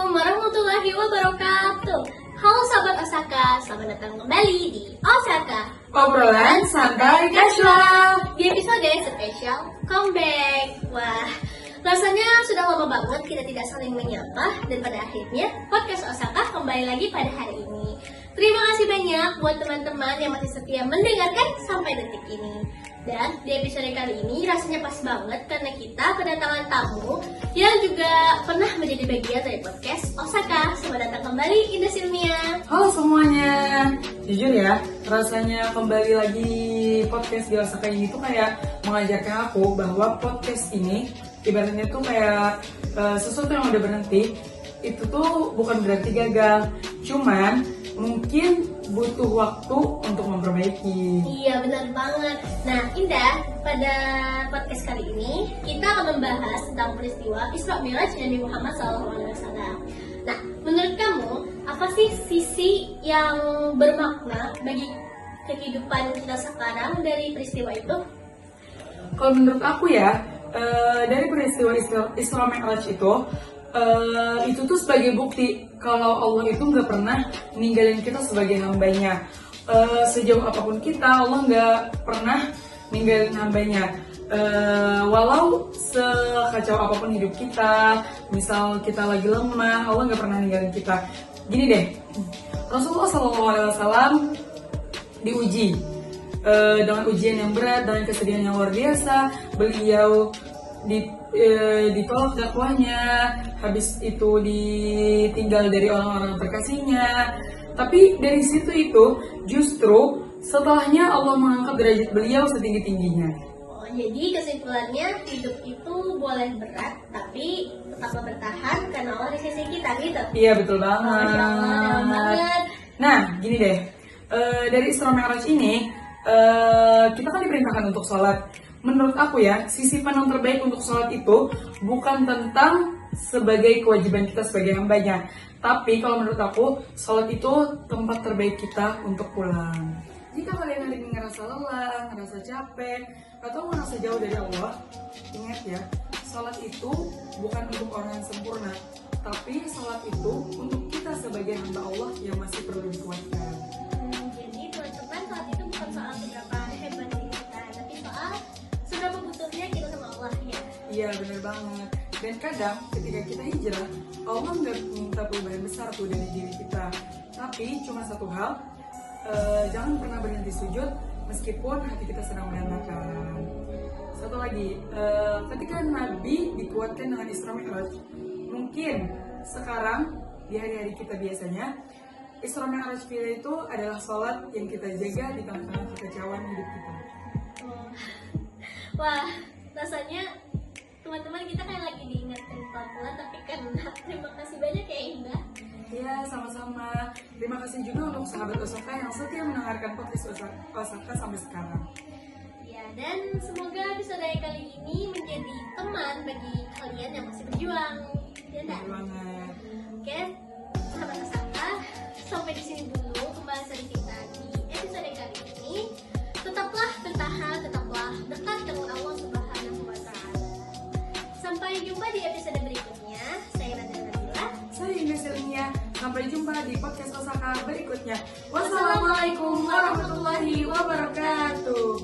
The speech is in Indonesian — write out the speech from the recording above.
warahmatullahi wabarakatuh. Halo sahabat Osaka, selamat datang kembali di Osaka Obrolan santai casual. di episode spesial comeback. Wah, rasanya sudah lama banget kita tidak saling menyapa, dan pada akhirnya podcast Osaka kembali lagi pada hari ini. Terima kasih banyak buat teman-teman yang masih setia mendengarkan sampai detik ini. Dan di episode kali ini rasanya pas banget karena kita kedatangan tamu yang juga pernah menjadi bagian dari podcast Osaka. Selamat datang kembali Indah Silmia. Halo semuanya. Jujur ya, rasanya kembali lagi podcast di Osaka ini tuh kayak mengajarkan aku bahwa podcast ini ibaratnya tuh kayak sesuatu yang udah berhenti. Itu tuh bukan berarti gagal, cuman mungkin butuh waktu untuk memperbaiki. Iya, benar banget. Nah, Indah, pada podcast kali ini kita akan membahas tentang peristiwa Isra Mi'raj Nabi Muhammad SAW. Nah, menurut kamu apa sih sisi yang bermakna bagi kehidupan kita sekarang dari peristiwa itu? Kalau menurut aku ya, dari peristiwa Isra Mi'raj itu tuh sebagai bukti kalau Allah itu nggak pernah ninggalin kita sebagai hambanya. Sejauh apapun kita, Allah nggak pernah ninggalin hambanya. Walau sekacau apapun hidup kita, misal kita lagi lemah, Allah nggak pernah ninggalin kita. Gini deh, Rasulullah SAW diuji dengan ujian yang berat, dengan kesedihan yang luar biasa. Beliau ditolak dakwahnya, habis itu ditinggal dari orang-orang terkasihnya. Tapi dari situ itu justru setelahnya Allah mengangkat derajat beliau setinggi-tingginya. Oh, jadi kesimpulannya hidup itu boleh berat, tapi tetaplah bertahan karena Allah di sisi kita, gitu. Iya, betul banget. Masya Allah, dalam banget. Nah, gini deh, dari Isra Mi'raj ini kita kan diperintahkan untuk sholat. Menurut aku ya, sisi pandang terbaik untuk sholat itu bukan tentang sebagai kewajiban kita sebagai hambanya, tapi kalau menurut aku, sholat itu tempat terbaik kita untuk pulang. Jika kalian hari ini ngerasa lelah, ngerasa capek, atau ngerasa jauh dari Allah, ingat ya, sholat itu bukan untuk orang yang sempurna, tapi sholat itu untuk kita sebagai hamba Allah yang masih perlu dikuatkan. Jadi teman-teman, sholat itu bukan soal seberapa hebat diri kita, tapi soal seberapa butuhnya kita sama Allah, ya. Iya, bener banget. Dan kadang ketika kita hijrah, Allah nggak minta perubahan besar tuh dari diri kita. Tapi cuma satu hal, jangan pernah berhenti sujud meskipun hati kita sedang berantakan. Satu lagi, ketika Nabi dikuatkan dengan Isra Mi'raj, mungkin sekarang di hari-hari kita biasanya, Isra Mi'raj kita itu adalah sholat yang kita jaga di tengah-tengah kekacauan hidup kita. Wah, rasanya teman-teman kita kayak lagi diingatkan pelan-pelan, tapi kan terima kasih banyak ya Indah. Ya, sama-sama. Terima kasih juga untuk sahabat Osaka yang setia mendengarkan podcast Osaka sampai sekarang. Ya, dan semoga episode kali ini menjadi teman bagi kalian yang masih berjuang. Ya, Bener banget. Oke, sahabat Osaka, sampai di sini dulu pembahasan kita di episode kali ini. Tetaplah bertahan, tetaplah dekat dengan Allah Subhanahu wa Ta'ala. Sampai jumpa di episode berikutnya. Saya Radha Nabila. Saya Indah Silmia. Sampai jumpa di podcast Osaka berikutnya. Wassalamualaikum warahmatullahi wabarakatuh.